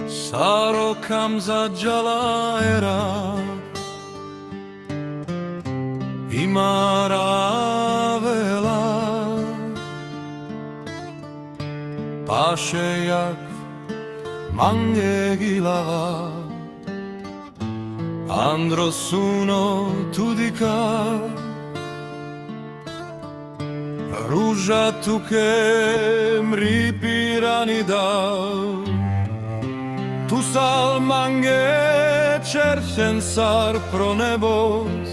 Sarokam zađala era i maravela, paše jak mange gilava, androsuno tudika, ruža tukem ripiranida, tu sal mange čeršen sar pro nebos,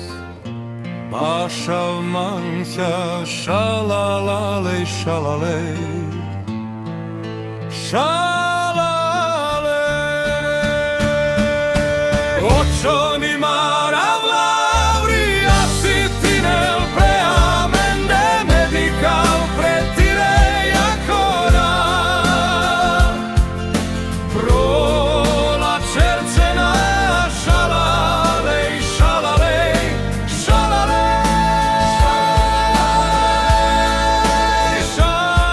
pašav manća šalalej šalalej, šalalej. Očoni marav lavri, asitinel preamende medical pretire jakora, prola čercena šalalej, šalalej, šalalej, šalalej, šalalej.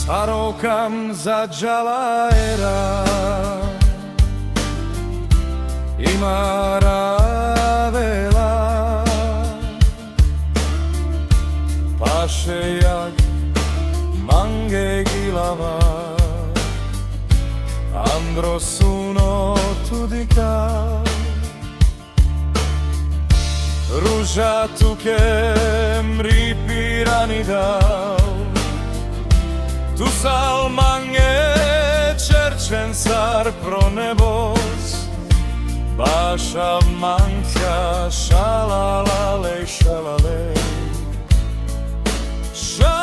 Sarokam zađala era i maravela, paše jak mange gilava, androsuno tudika, ruža tukem ripiranida, tu sal mange čerčen sar pro nebos, pašav manća šalalej šalalej, šalalej.